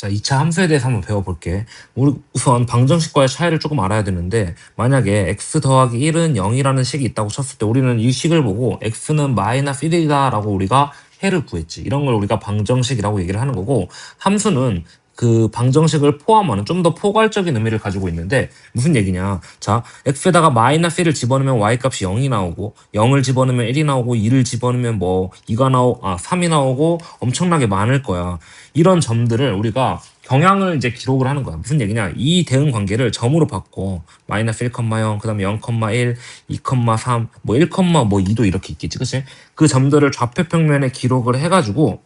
자, 2차 함수에 대해서 한번 배워볼게. 우리 우선 방정식과의 차이를 조금 알아야 되는데, 만약에 x 더하기 1은 0이라는 식이 있다고 쳤을 때 우리는 이 식을 보고 x는 마이너스 1이다 라고 우리가 해를 구했지. 이런 걸 우리가 방정식이라고 얘기를 하는 거고, 함수는 그 방정식을 포함하는 좀 더 포괄적인 의미를 가지고 있는데 무슨 얘기냐. 자, x에다가 마이너스 1을 집어넣으면 y값이 0이 나오고 0을 집어넣으면 1이 나오고 2를 집어넣으면 뭐 3이 나오고 엄청나게 많을 거야. 이런 점들을 우리가 경향을 이제 기록을 하는 거야. 무슨 얘기냐. 이 대응 관계를 점으로 바꿔. 마이너스 1,0, 그 다음에 0,1, 2,3, 뭐 1, 뭐 2도 이렇게 있겠지. 그치? 그 점들을 좌표평면에 기록을 해가지고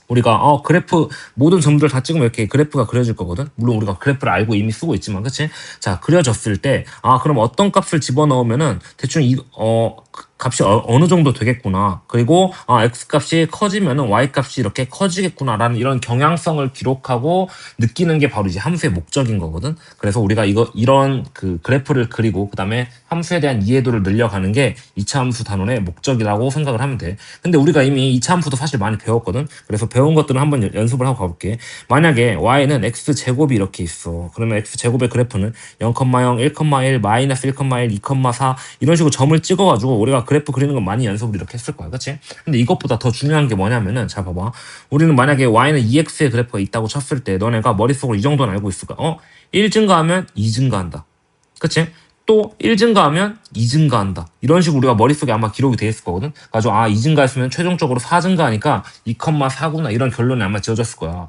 우리가 그래프 모든 점들 다 찍으면 이렇게 그래프가 그려질 거거든. 물론 우리가 그래프를 알고 이미 쓰고 있지만, 그치? 자, 그려졌을 때 그럼 어떤 값을 집어넣으면은 대충 값이 어느 정도 되겠구나. 그리고 x 값이 커지면은 y 값이 이렇게 커지겠구나라는 이런 경향성을 기록하고 느끼는 게 바로 이제 함수의 목적인 거거든. 그래서 우리가 이런 그 그래프를 그리고 그다음에 함수에 대한 이해도를 늘려가는 게 2차 함수 단원의 목적이라고 생각을 하면 돼. 근데 우리가 이미 2차 함수도 사실 많이 배웠거든. 그래서 배운 것들은 한번 연습을 하고 가볼게. 만약에 y는 x 제곱이 이렇게 있어. 그러면 x 제곱의 그래프는 0,0, 1,1, 마이너스 1,1, 2,4 이런 식으로 점을 찍어가지고 우리가 그래프 그리는 건 많이 연습을 이렇게 했을 거야. 그치? 근데 이것보다 더 중요한 게 뭐냐면은, 자, 봐봐. 우리는 만약에 y는 2x의 그래프가 있다고 쳤을 때 너네가 머릿속으로 이 정도는 알고 있을까? 1 증가하면 2 증가한다. 그치? 또 1 증가하면 2 증가한다. 이런 식으로 우리가 머릿속에 아마 기록이 돼 있을 거거든. 가지고 2 증가했으면 최종적으로 4 증가하니까 2,4구나 이런 결론이 아마 지어졌을 거야.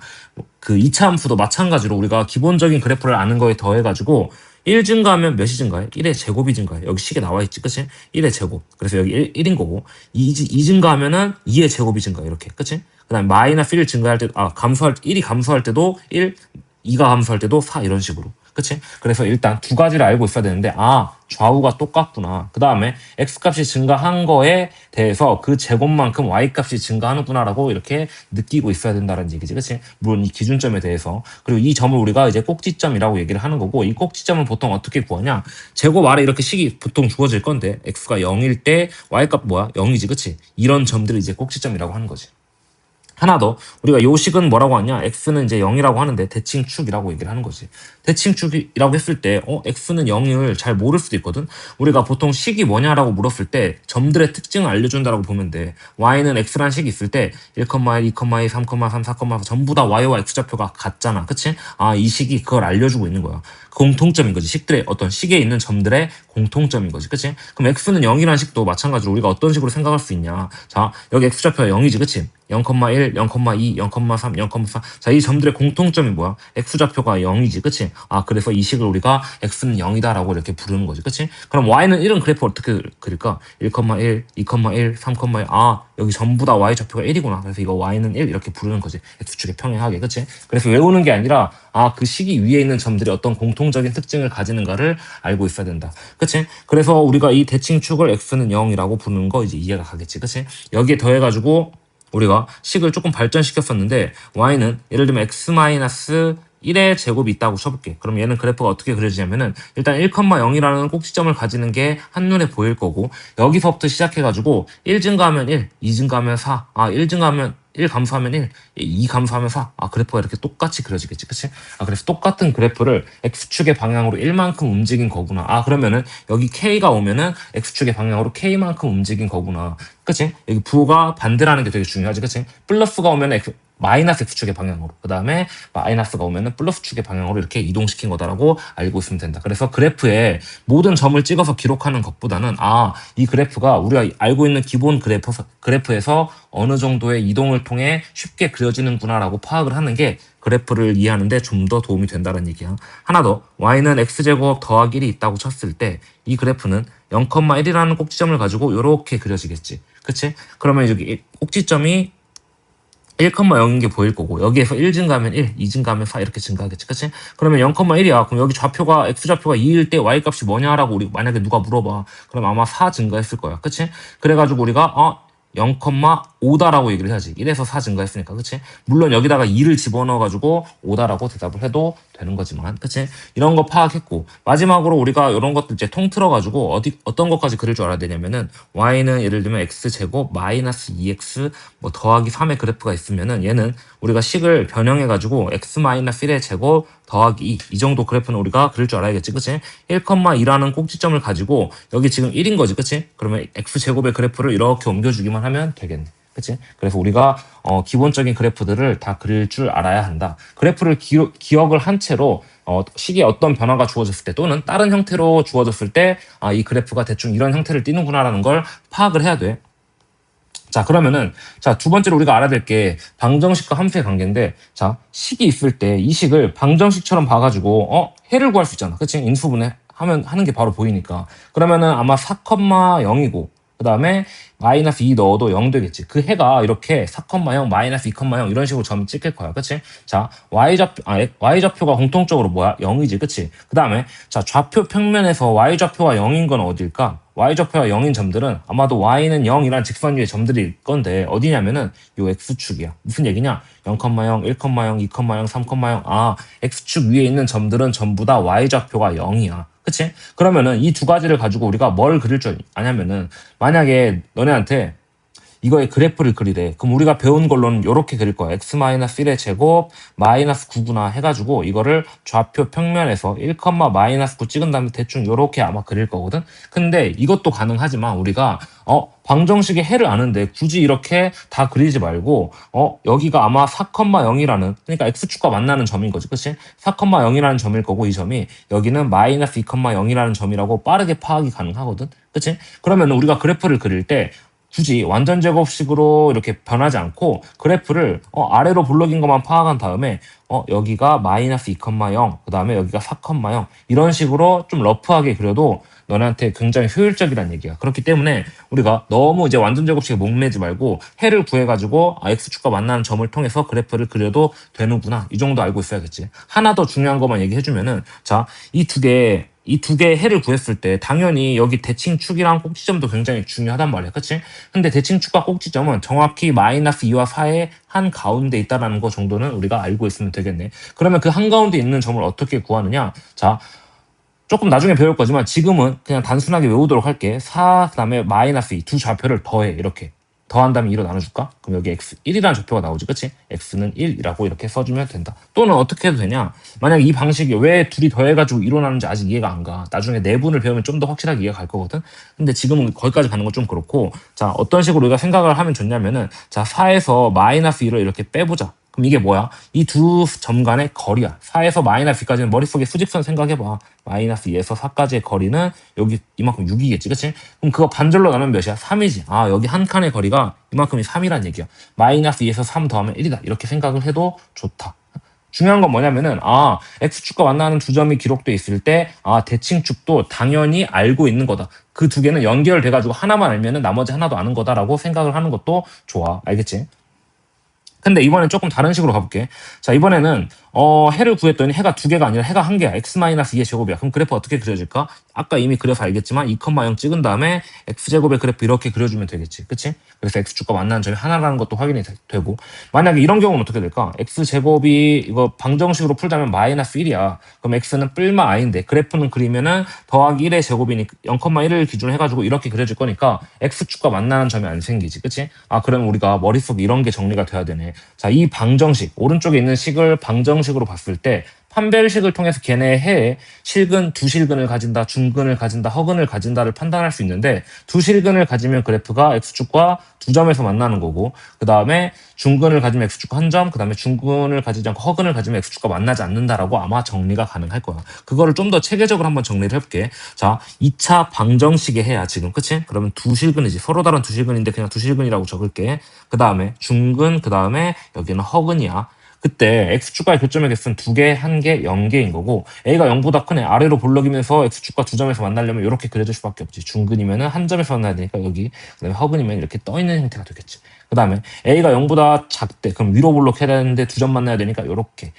그 2차 함수도 마찬가지로 우리가 기본적인 그래프를 아는 거에 더해가지고 1 증가하면 몇이 증가해? 1의 제곱이 증가해. 여기 식에 나와 있지, 그치? 1의 제곱. 그래서 여기 1인 거고. 2 증가하면은 2의 제곱이 증가해. 이렇게. 그치? 그 다음에 마이너스 1 증가할 때, 1이 감소할 때도 1, 2가 감소할 때도 4 이런 식으로. 그치? 그래서 일단 두 가지를 알고 있어야 되는데, 좌우가 똑같구나. 그 다음에 x값이 증가한 거에 대해서 그 제곱만큼 y값이 증가하는구나라고 이렇게 느끼고 있어야 된다는 얘기지. 그치? 물론 이 기준점에 대해서. 그리고 이 점을 우리가 이제 꼭지점이라고 얘기를 하는 거고, 이 꼭지점은 보통 어떻게 구하냐? 제곱 아래 이렇게 식이 보통 주어질 건데, x가 0일 때 y값 뭐야? 0이지. 그치? 이런 점들을 이제 꼭지점이라고 하는 거지. 하나 더, 우리가 요 식은 뭐라고 하냐? x는 이제 0이라고 하는데 대칭축이라고 얘기를 하는 거지. 대칭축이라고 했을 때 x는 0을 잘 모를 수도 있거든. 우리가 보통 식이 뭐냐라고 물었을 때 점들의 특징을 알려준다라고 보면 돼. y는 x라는 식이 있을 때 1,1, 2,2, 3,3, 4,4 전부 다 y와 x좌표가 같잖아. 그치? 이 식이 그걸 알려주고 있는 거야. 공통점인 거지. 식들의 어떤 식에 있는 점들의 공통점인 거지. 그치? 그럼 x는 0이라는 식도 마찬가지로 우리가 어떤 식으로 생각할 수 있냐. 자, 여기 x좌표가 0이지. 그치? 0,1, 0,2, 0,3, 0,4. 자, 이 점들의 공통점이 뭐야? x좌표가 0이지. 그치? 그래서 이 식을 우리가 x는 0이다라고 이렇게 부르는 거지. 그치? 그럼 y는 이런 그래프 어떻게 그릴까? 1,1, 2,1, 3,1. 여기 전부 다 y좌표가 1이구나. 그래서 이거 y는 1 이렇게 부르는 거지. x축에 평행하게. 그치? 그래서 외우는 게 아니라 그 식이 위에 있는 점들이 어떤 공통적인 특징을 가지는가를 알고 있어야 된다. 그치? 그래서 우리가 이 대칭축을 x는 0이라고 부르는 거 이제 이해가 가겠지. 그치? 여기에 더해가지고 우리가 식을 조금 발전시켰었는데 y는 예를 들면 x-1의 제곱이 있다고 쳐볼게. 그럼 얘는 그래프가 어떻게 그려지냐면은 일단 1,0이라는 꼭지점을 가지는 게 한눈에 보일 거고, 여기서부터 시작해가지고 1 증가하면 1, 2 증가하면 4, 1 증가하면 1 감소하면 1, 2 감소하면 4. 그래프가 이렇게 똑같이 그려지겠지. 그치? 그래서 똑같은 그래프를 x축의 방향으로 1만큼 움직인 거구나. 그러면은 여기 k가 오면은 x축의 방향으로 k만큼 움직인 거구나. 그치? 여기 부호가 반대라는 게 되게 중요하지. 그치? 플러스가 오면 마이너스 x축의 방향으로, 그 다음에 마이너스가 오면은 플러스 축의 방향으로 이렇게 이동시킨 거다라고 알고 있으면 된다. 그래서 그래프에 모든 점을 찍어서 기록하는 것보다는 이 그래프가 우리가 알고 있는 기본 그래프에서 어느 정도의 이동을 통해 쉽게 그려지는구나라고 파악을 하는 게 그래프를 이해하는데 좀 더 도움이 된다는 얘기야. 하나 더, y는 x제곱 더하기 1이 있다고 쳤을 때 이 그래프는 0,1이라는 꼭지점을 가지고 이렇게 그려지겠지. 그치? 그러면 여기 꼭지점이 1,0인 게 보일 거고, 여기에서 1 증가하면 1, 2 증가하면 4 이렇게 증가하겠지. 그치? 그러면 0,1이야. 그럼 여기 x좌표가 2일 때 y값이 뭐냐라고 우리 만약에 누가 물어봐. 그럼 아마 4 증가했을 거야. 그치? 그래가지고 우리가 0,5다라고 얘기를 해야지. 1에서 4 증가했으니까. 그치? 물론 여기다가 2를 집어넣어가지고 5다라고 대답을 해도 되는 거지만, 그치? 이런 거 파악했고, 마지막으로 우리가 이런 것들 이제 통틀어가지고 어떤 것까지 그릴 줄 알아야 되냐면은, y는 예를 들면 x제곱 마이너스 2x 뭐 더하기 3의 그래프가 있으면은, 얘는 우리가 식을 변형해가지고 x 마이너스 1의 제곱 더하기 2, 이 정도 그래프는 우리가 그릴 줄 알아야겠지, 그치? 1,2라는 꼭지점을 가지고, 여기 지금 1인 거지, 그치? 그러면 x제곱의 그래프를 이렇게 옮겨주기만 하면 되겠네. 그치? 그래서 우리가 기본적인 그래프들을 다 그릴 줄 알아야 한다. 그래프를 기억을 한 채로 식에 어떤 변화가 주어졌을 때 또는 다른 형태로 주어졌을 때 이 그래프가 대충 이런 형태를 띠는구나라는 걸 파악을 해야 돼. 자, 그러면은 두 번째로 우리가 알아야 될 게 방정식과 함수의 관계인데, 자, 식이 있을 때 이 식을 방정식처럼 봐가지고 해를 구할 수 있잖아. 그치? 인수분해 하는 게 바로 보이니까. 그러면은 아마 4,0이고 그 다음에 마이너스 2 넣어도 0 되겠지. 그 해가 이렇게 4,0 마이너스 2,0 이런 식으로 점이 찍힐 거야. 그치? 자, y좌표가 공통적으로 뭐야? 0이지. 그치? 그 다음에 자, 좌표 평면에서 y좌표가 0인 건 어딜까? y좌표가 0인 점들은 아마도 y는 0이란 직선 위에 점들일 건데 어디냐면은 요 x축이야. 무슨 얘기냐? 0,0, 1,0, 2,0, 3,0. x축 위에 있는 점들은 전부 다 y좌표가 0이야. 그치? 그러면은 이 두 가지를 가지고 우리가 뭘 그릴 줄 아냐면은, 만약에 너네한테 이거의 그래프를 그리래. 그럼 우리가 배운 걸로는 이렇게 그릴 거야. x-1의 제곱 마이너스 9구나 해가지고 이거를 좌표 평면에서 1, 마이너스 9 찍은 다음에 대충 이렇게 아마 그릴 거거든. 근데 이것도 가능하지만 우리가 방정식의 해를 아는데 굳이 이렇게 다 그리지 말고 여기가 아마 4,0이라는, 그러니까 x축과 만나는 점인 거지. 그치? 4,0이라는 점일 거고, 이 점이 여기는 마이너스 2,0이라는 점이라고 빠르게 파악이 가능하거든. 그치? 그러면 우리가 그래프를 그릴 때 굳이 완전 제곱식으로 이렇게 변하지 않고 그래프를 아래로 블록인 것만 파악한 다음에 여기가 마이너스 2,0, 그 다음에 여기가 4,0 이런 식으로 좀 러프하게 그려도 너네한테 굉장히 효율적이란 얘기야. 그렇기 때문에 우리가 너무 이제 완전 제곱식에 목매지 말고 해를 구해가지고 x축과 만나는 점을 통해서 그래프를 그려도 되는구나, 이 정도 알고 있어야겠지. 하나 더 중요한 것만 얘기해주면은, 자, 이 두 개의 해를 구했을 때 당연히 여기 대칭축이랑 꼭지점도 굉장히 중요하단 말이야. 그치? 근데 대칭축과 꼭지점은 정확히 마이너스 2와 4의 한 가운데 있다라는 거 정도는 우리가 알고 있으면 되겠네. 그러면 그 한가운데 있는 점을 어떻게 구하느냐? 자, 조금 나중에 배울 거지만 지금은 그냥 단순하게 외우도록 할게. 4, 그 다음에 마이너스 2, 두 좌표를 더해. 이렇게. 더한 다음에 2로 나눠줄까? 그럼 여기 x1이라는 좌표가 나오지. 그치? x는 1이라고 이렇게 써주면 된다. 또는 어떻게 해도 되냐? 만약 이 방식이 왜 둘이 더해가지고 2로 나누는지 아직 이해가 안 가. 나중에 내분을 배우면 좀 더 확실하게 이해가 갈 거거든? 근데 지금은 거기까지 가는 건 좀 그렇고, 자, 어떤 식으로 우리가 생각을 하면 좋냐면은, 자, 4에서 마이너스 2를 이렇게 빼보자. 그럼 이게 뭐야? 이 두 점 간의 거리야. 4에서 마이너스 2까지는 머릿속에 수직선 생각해봐. 마이너스 2에서 4까지의 거리는 여기 이만큼 6이겠지, 그치? 그럼 그거 반절로 나누면 몇이야? 3이지. 여기 한 칸의 거리가 이만큼이 3이란 얘기야. 마이너스 2에서 3 더하면 1이다. 이렇게 생각을 해도 좋다. 중요한 건 뭐냐면은, x축과 만나는 두 점이 기록돼 있을 때, 대칭축도 당연히 알고 있는 거다. 그 두 개는 연결돼가지고 하나만 알면은 나머지 하나도 아는 거다라고 생각을 하는 것도 좋아. 알겠지? 근데 이번엔 조금 다른 식으로 가볼게. 자, 이번에는 해를 구했더니 해가 두 개가 아니라 해가 한 개야. x-2의 제곱이야. 그럼 그래프 어떻게 그려질까? 아까 이미 그려서 알겠지만 2,0 찍은 다음에 x제곱의 그래프 이렇게 그려주면 되겠지. 그치? 그래서 x축과 만나는 점이 하나라는 것도 확인이 되고, 만약에 이런 경우는 어떻게 될까? x제곱이 이거 방정식으로 풀자면 마이너스 1이야. 그럼 x는 뿔마 i인데 그래프는 그리면은 더하기 1의 제곱이니까 0,1을 기준으로 해가지고 이렇게 그려질 거니까 x축과 만나는 점이 안 생기지. 그치? 그럼 우리가 머릿속에 이런 게 정리가 돼야 되네. 자, 이 방정식, 오른쪽에 있는 식을 방정식으로 봤을 때 판별식을 통해서 걔네의 해에 실근, 두 실근을 가진다, 중근을 가진다, 허근을 가진다를 판단할 수 있는데, 두 실근을 가지면 그래프가 x축과 두 점에서 만나는 거고, 그 다음에 중근을 가지면 x축과 한 점, 그 다음에 중근을 가지지 않고 허근을 가지면 x축과 만나지 않는다라고 아마 정리가 가능할 거야. 그거를 좀 더 체계적으로 한번 정리를 해볼게. 자, 2차 방정식의 해야 지금, 그치? 그러면 두 실근이지. 서로 다른 두 실근인데 그냥 두 실근이라고 적을게. 그 다음에 중근, 그 다음에 여기는 허근이야. 그때 x축과의 교점의 개수는 2개, 1개, 0개인 거고, a가 0보다 크네. 아래로 볼록이면서 x축과 두 점에서 만나려면 이렇게 그려줄 수밖에 없지. 중근이면은 한 점에서 만나야 되니까 여기, 그 다음에 허근이면 이렇게 떠있는 형태가 되겠지. 그 다음에 a가 0보다 작대. 그럼 위로 볼록해야 되는데 두 점 만나야 되니까 이렇게.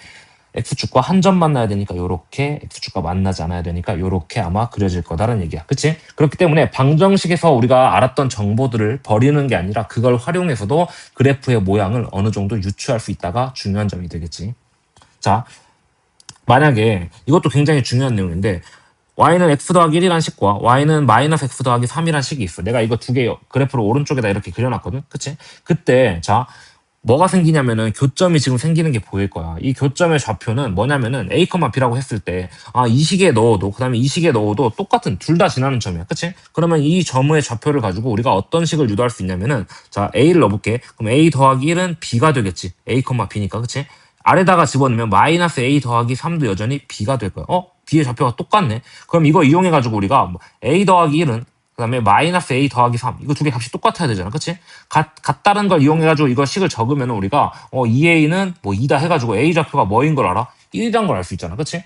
x축과 한 점 만나야 되니까 요렇게, x축과 만나지 않아야 되니까 요렇게 아마 그려질 거다라는 얘기야. 그치? 그렇기 때문에 방정식에서 우리가 알았던 정보들을 버리는 게 아니라 그걸 활용해서도 그래프의 모양을 어느 정도 유추할 수 있다가 중요한 점이 되겠지. 자, 만약에 이것도 굉장히 중요한 내용인데 y는 x 더하기 1이라는 식과 y는 마이너스 x 더하기 3이라는 식이 있어. 내가 이거 두 개 그래프를 오른쪽에다 이렇게 그려놨거든. 그치? 그때 자 뭐가 생기냐면은 교점이 지금 생기는 게 보일 거야. 이 교점의 좌표는 뭐냐면은 a, b라고 했을 때 이 시기에 넣어도 그다음에 이 시기에 넣어도 똑같은 둘 다 지나는 점이야. 그치? 그러면 이 점의 좌표를 가지고 우리가 어떤 식을 유도할 수 있냐면은 자 a를 넣어볼게. 그럼 a 더하기 1은 b가 되겠지. a, b니까. 그치? 아래다가 집어넣으면 마이너스 a 더하기 3도 여전히 b가 될 거야. b의 좌표가 똑같네. 그럼 이거 이용해가지고 우리가 뭐 a 더하기 1은 그다음에 마이너스 a 더하기 3 이거 두 개 값이 똑같아야 되잖아. 그치? 같다는 걸 이용해가지고 이거 식을 적으면 우리가 2a는 뭐 2다 해가지고 a 좌표가 뭐인 걸 알아? 1이란 걸 알 수 있잖아. 그치?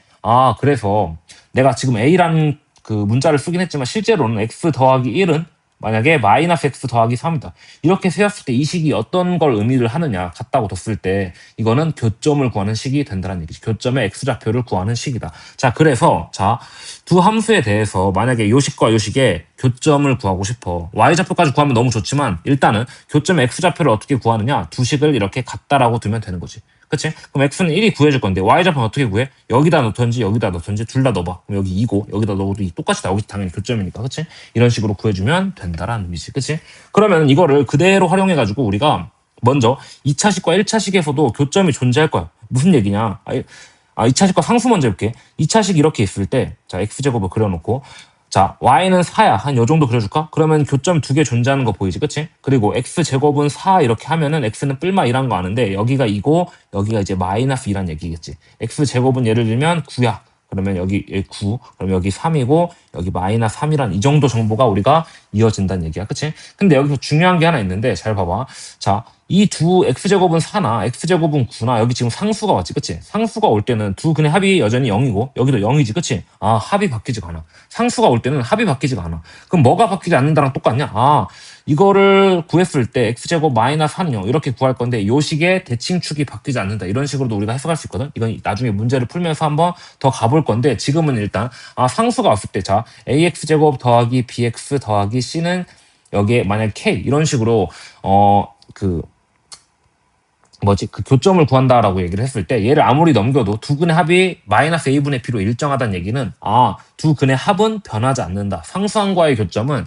그래서 내가 지금 a라는 그 문자를 쓰긴 했지만 실제로는 x 더하기 1은 만약에 마이너스 x 더하기 3이다. 이렇게 세웠을 때 이 식이 어떤 걸 의미를 하느냐 같다고 뒀을 때 이거는 교점을 구하는 식이 된다는 얘기지. 교점의 x좌표를 구하는 식이다. 자, 그래서 두 함수에 대해서 만약에 요 식과 요 식의 교점을 구하고 싶어. y좌표까지 구하면 너무 좋지만 일단은 교점의 x좌표를 어떻게 구하느냐 두 식을 이렇게 같다라고 두면 되는 거지. 그치? 그럼 x는 1이 구해줄 건데 y좌표는 어떻게 구해? 여기다 넣던지 여기다 넣던지 둘 다 넣어봐. 그럼 여기 2고 여기다 넣어도 똑같이 나오겠지. 당연히 교점이니까. 그치? 이런 식으로 구해주면 된다라는 의미지. 그치? 그러면 이거를 그대로 활용해가지고 우리가 먼저 2차식과 1차식에서도 교점이 존재할 거야. 무슨 얘기냐? 2차식과 상수 먼저 해볼게. 2차식 이렇게 있을 때, 자, x제곱을 그려놓고, 자, y는 4야. 한 요 정도 그려줄까? 그러면 교점 두 개 존재하는 거 보이지, 그치? 그리고 x제곱은 4 이렇게 하면은 x는 뿔마 2란 거 아는데 여기가 2고 여기가 이제 마이너스 2란 얘기겠지. x제곱은 예를 들면 9야. 그러면 여기 9, 그럼 여기 3이고 여기 마이너스 3이란 이 정도 정보가 우리가 이어진다는 얘기야. 그치? 근데 여기서 중요한 게 하나 있는데 잘 봐봐. 자, 이 두 x제곱은 4나 x제곱은 9나 여기 지금 상수가 왔지. 그치? 상수가 올 때는 두 근의 합이 여전히 0이고 여기도 0이지. 그치? 합이 바뀌지가 않아. 상수가 올 때는 합이 바뀌지가 않아. 그럼 뭐가 바뀌지 않는다랑 똑같냐? 이거를 구했을 때 x제곱 마이너스 3, 0 이렇게 구할 건데 요 식의 대칭축이 바뀌지 않는다. 이런 식으로도 우리가 해석할 수 있거든. 이건 나중에 문제를 풀면서 한번 더 가볼 건데 지금은 일단 상수가 왔을 때 자 ax제곱 더하기 bx 더하기 c는 여기에 만약 k 이런 식으로 그 교점을 구한다라고 얘기를 했을 때 얘를 아무리 넘겨도 두 근의 합이 마이너스 a분의 b로 일정하다는 얘기는 두 근의 합은 변하지 않는다. 상수항과의 교점은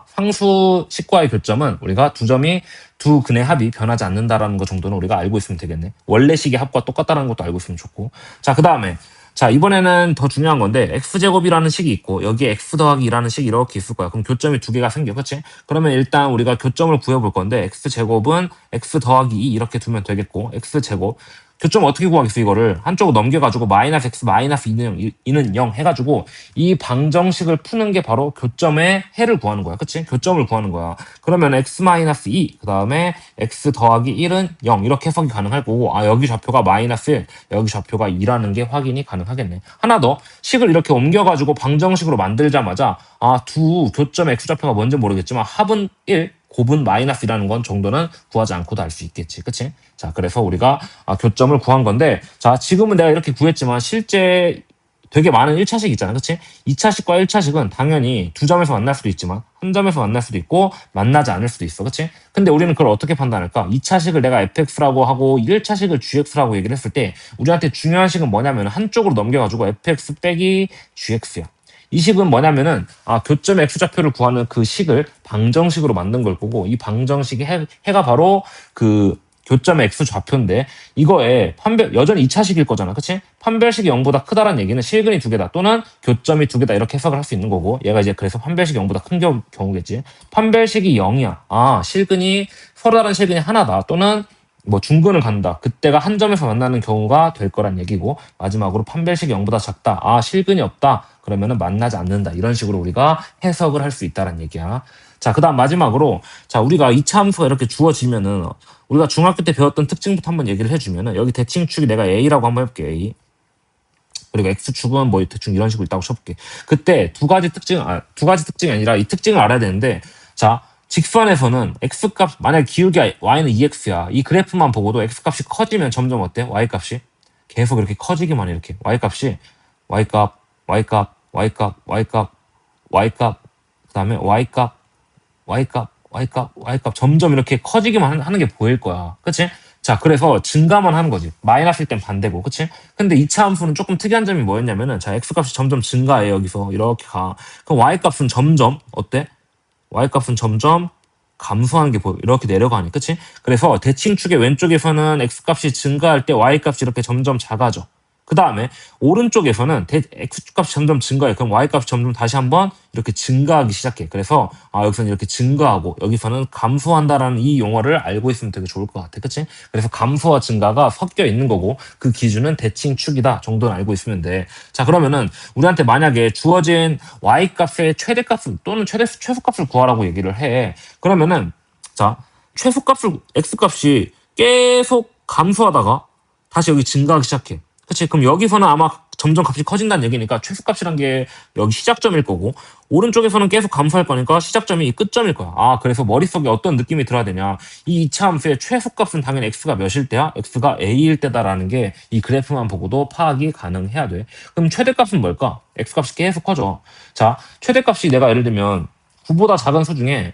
상수식과의 교점은 우리가 두 점이 두 근의 합이 변하지 않는다라는 거 정도는 우리가 알고 있으면 되겠네. 원래식의 합과 똑같다는 것도 알고 있으면 좋고. 자, 그다음에 자, 이번에는 더 중요한 건데 x제곱이라는 식이 있고 여기에 x 더하기 2라는 식이 이렇게 있을 거야. 그럼 교점이 두 개가 생겨. 그치? 그러면 일단 우리가 교점을 구해볼 건데 x제곱은 x 더하기 2 이렇게 두면 되겠고 x제곱 교점 어떻게 구하겠어 이거를 한쪽으로 넘겨가지고 마이너스 x 마이너스 2는 0 해가지고 이 방정식을 푸는 게 바로 교점의 해를 구하는 거야. 그치? 교점을 구하는 거야. 그러면 x 마이너스 2 그 다음에 x 더하기 1은 0 이렇게 해석이 가능할 거고 여기 좌표가 마이너스 1 여기 좌표가 2라는 게 확인이 가능하겠네. 하나 더 식을 이렇게 옮겨가지고 방정식으로 만들자마자 두 교점 x 좌표가 뭔지 모르겠지만 합은 1 곱은 마이너스라는 건 정도는 구하지 않고도 알 수 있겠지. 그치? 자, 그래서 우리가 교점을 구한 건데 자, 지금은 내가 이렇게 구했지만 실제 되게 많은 1차식 있잖아. 그치? 2차식과 1차식은 당연히 두 점에서 만날 수도 있지만 한 점에서 만날 수도 있고 만나지 않을 수도 있어. 그치? 근데 우리는 그걸 어떻게 판단할까? 2차식을 내가 fx라고 하고 1차식을 gx라고 얘기를 했을 때 우리한테 중요한 식은 뭐냐면 한쪽으로 넘겨가지고 fx 빼기 gx야. 이 식은 뭐냐면은 교점 x좌표를 구하는 그 식을 방정식으로 만든 걸 거고 이 방정식의 해가 바로 그 교점의 x좌표인데 이거에 여전히 2차식일 거잖아. 그치? 판별식이 0보다 크다라는 얘기는 실근이 두 개다 또는 교점이 두 개다 이렇게 해석을 할 수 있는 거고 얘가 이제 그래서 판별식이 0보다 큰 경우겠지. 판별식이 0이야. 실근이 서로 다른 실근이 하나다 또는 뭐 중근을 간다. 그때가 한 점에서 만나는 경우가 될 거란 얘기고 마지막으로 판별식이 0보다 작다. 실근이 없다. 그러면은 만나지 않는다. 이런 식으로 우리가 해석을 할 수 있다는 얘기야. 자, 그다음 마지막으로 자, 우리가 2차 함수가 이렇게 주어지면은 우리가 중학교 때 배웠던 특징부터 한번 얘기를 해주면은 여기 대칭축이 내가 A라고 한번 해볼게. A. 그리고 X축은 뭐 대충 이런 식으로 있다고 쳐볼게. 그때 두 가지 특징이 아니라 이 특징을 알아야 되는데 자, 직선에서는 x값 만약 기울기 y는 2x야. 이 그래프만 보고도 x값이 커지면 점점 어때? y값이 계속 이렇게 커지기만 해. 이렇게 y값이 y값 y값 y값 y값 y값 그다음에 y값 점점 이렇게 커지기만 하는 게 보일 거야. 그치? 자, 그래서 증가만 하는 거지. 마이너스일 땐 반대고, 그치? 근데 2차 함수는 조금 특이한 점이 뭐였냐면은, 자, x값이 점점 증가해, 여기서. 이렇게 가. 그럼 y값은 점점, 어때? y값은 점점 감소하는 게 보여. 이렇게 내려가니, 그치? 그래서 대칭축의 왼쪽에서는 x값이 증가할 때 y값이 이렇게 점점 작아져. 그 다음에 오른쪽에서는 x값이 점점 증가해. 그럼 y값이 점점 다시 한번 이렇게 증가하기 시작해. 그래서 여기서는 이렇게 증가하고 여기서는 감소한다라는 이 용어를 알고 있으면 되게 좋을 것 같아. 그치? 그래서 감소와 증가가 섞여 있는 거고 그 기준은 대칭축이다 정도는 알고 있으면 돼. 자, 그러면은 우리한테 만약에 주어진 y값의 최대값을 또는 최소값을 구하라고 얘기를 해. 그러면은 자, 최소값을 x값이 계속 감소하다가 다시 여기 증가하기 시작해. 그치? 그럼 여기서는 아마 점점 값이 커진다는 얘기니까 최소값이란 게 여기 시작점일 거고 오른쪽에서는 계속 감소할 거니까 시작점이 이 끝점일 거야. 그래서 머릿속에 어떤 느낌이 들어야 되냐. 이 2차 함수의 최소값은 당연히 x가 몇일 때야? x가 a일 때다라는 게 이 그래프만 보고도 파악이 가능해야 돼. 그럼 최대값은 뭘까? x값이 계속 커져. 자, 최대값이 내가 예를 들면 9보다 작은 수 중에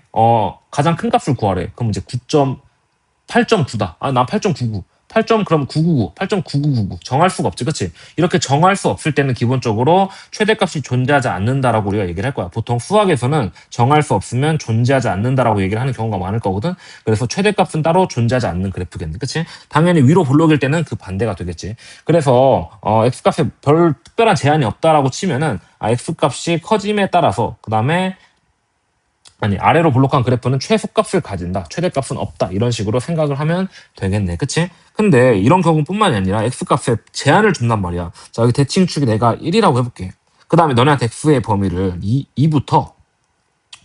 가장 큰 값을 구하래. 그럼 이제 8.9다. 난 8.99. 8점 그럼 999, 8.9999 정할 수가 없지, 그치? 이렇게 정할 수 없을 때는 기본적으로 최대값이 존재하지 않는다라고 우리가 얘기를 할 거야. 보통 수학에서는 정할 수 없으면 존재하지 않는다라고 얘기를 하는 경우가 많을 거거든. 그래서 최대값은 따로 존재하지 않는 그래프겠네, 그치? 당연히 위로 볼록일 때는 그 반대가 되겠지. 그래서 x값에 별 특별한 제한이 없다라고 치면은 x값이 커짐에 따라서 그 다음에 아래로 볼록한 그래프는 최소값을 가진다. 최대값은 없다. 이런 식으로 생각을 하면 되겠네. 그치? 근데 이런 경우뿐만이 아니라 x값에 제한을 준단 말이야. 자, 여기 대칭축이 내가 1이라고 해볼게. 그 다음에 너네한테 x의 범위를 2부터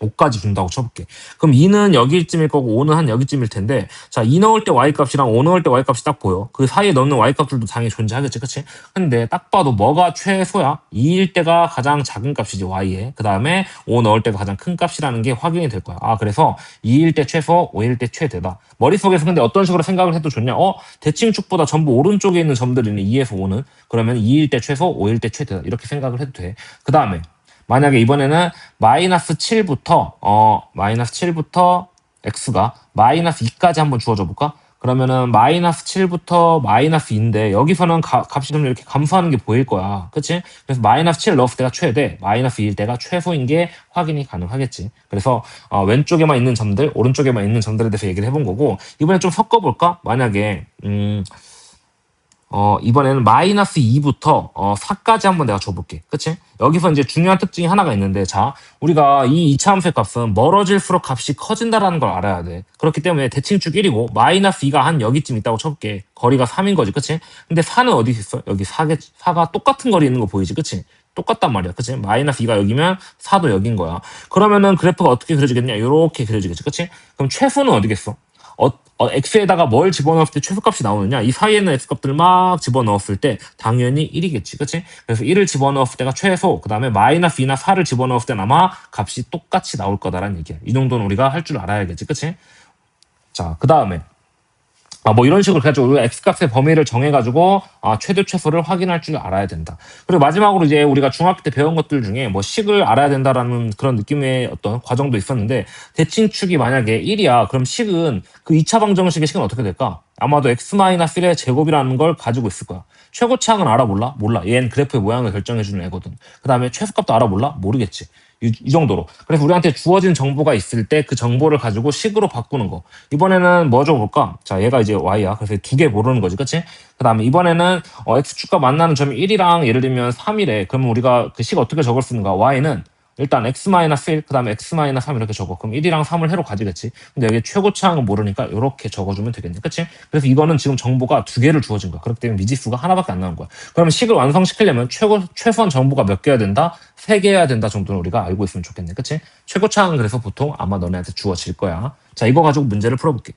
5까지 준다고 쳐볼게. 그럼 2는 여기쯤일 거고 5는 한 여기쯤일 텐데 자, 2 넣을 때 y값이랑 5 넣을 때 y값이 딱 보여. 그 사이에 넣는 y값들도 당연히 존재하겠지, 그치? 근데 딱 봐도 뭐가 최소야? 2일 때가 가장 작은 값이지, y에. 그 다음에 5 넣을 때가 가장 큰 값이라는 게 확인이 될 거야. 그래서 2일 때 최소, 5일 때 최대다. 머릿속에서 근데 어떤 식으로 생각을 해도 좋냐? 대칭축보다 전부 오른쪽에 있는 점들이네, 2에서 5는. 그러면 2일 때 최소, 5일 때 최대다. 이렇게 생각을 해도 돼. 그 다음에 만약에 이번에는 마이너스 7부터 x가 마이너스 2까지 한번 주어져 볼까? 그러면은 마이너스 7부터 마이너스 2인데 여기서는 값이 좀 이렇게 감소하는 게 보일 거야. 그치? 그래서 마이너스 7 넣었을 때가 최대, 마이너스 2일 때가 최소인 게 확인이 가능하겠지. 그래서 왼쪽에만 있는 점들, 오른쪽에만 있는 점들에 대해서 얘기를 해본 거고 이번에 좀 섞어볼까? 만약에 이번에는 마이너스 2부터 4까지 한번 내가 줘볼게. 그치? 여기서 이제 중요한 특징이 하나가 있는데, 자, 우리가 이 2차 함수의 값은 멀어질수록 값이 커진다라는 걸 알아야 돼. 그렇기 때문에 대칭축 1이고, 마이너스 2가 한 여기쯤 있다고 쳐볼게. 거리가 3인 거지, 그치? 근데 4는 어디 있어? 여기 4가 똑같은 거리 있는 거 보이지, 그치? 똑같단 말이야, 그치? 마이너스 2가 여기면 4도 여긴 거야. 그러면은 그래프가 어떻게 그려지겠냐? 이렇게 그려지겠지, 그치? 그럼 최소는 어디겠어? x에다가 뭘 집어넣었을 때 최소값이 나오느냐? 이 사이에는 x값들을 막 집어넣었을 때 당연히 1이겠지, 그치? 그래서 1을 집어넣었을 때가 최소, 그 다음에 마이너스 2나 4를 집어넣었을 때는 아마 값이 똑같이 나올 거다라는 얘기야. 이 정도는 우리가 할 줄 알아야겠지, 그치? 자, 그 다음에 뭐 이런 식으로 해가지고 우리가 x값의 범위를 정해가지고 최대 최소를 확인할 줄 알아야 된다. 그리고 마지막으로 이제 우리가 중학교 때 배운 것들 중에 뭐 식을 알아야 된다라는 그런 느낌의 어떤 과정도 있었는데 대칭축이 만약에 1이야. 그럼 식은 그 2차 방정식의 식은 어떻게 될까? 아마도 x-1의 제곱이라는 걸 가지고 있을 거야. 최고차항은 알아 몰라? 몰라. 얘는 그래프의 모양을 결정해주는 애거든. 그 다음에 최소값도 알아 몰라? 모르겠지. 이 정도로. 그래서 우리한테 주어진 정보가 있을 때 그 정보를 가지고 식으로 바꾸는 거. 이번에는 뭐 줘볼까? 자, 얘가 이제 y야. 그래서 두 개 모르는 거지, 그치? 그 다음에 이번에는 x축과 만나는 점이 1이랑 예를 들면 3이래. 그러면 우리가 그 식 어떻게 적을 수 있는가? y는 일단 x-1, 그 다음에 x-3 이렇게 적어. 그럼 1이랑 3을 해로 가지겠지. 근데 여기 최고차항은 모르니까 이렇게 적어주면 되겠네. 그치? 그래서 이거는 지금 정보가 두 개를 주어진 거야. 그렇기 때문에 미지수가 하나밖에 안 나온 거야. 그러면 식을 완성시키려면 최소한 정보가 몇 개여야 된다? 3개여야 된다 정도는 우리가 알고 있으면 좋겠네. 그치? 최고차항은 그래서 보통 아마 너네한테 주어질 거야. 자, 이거 가지고 문제를 풀어볼게.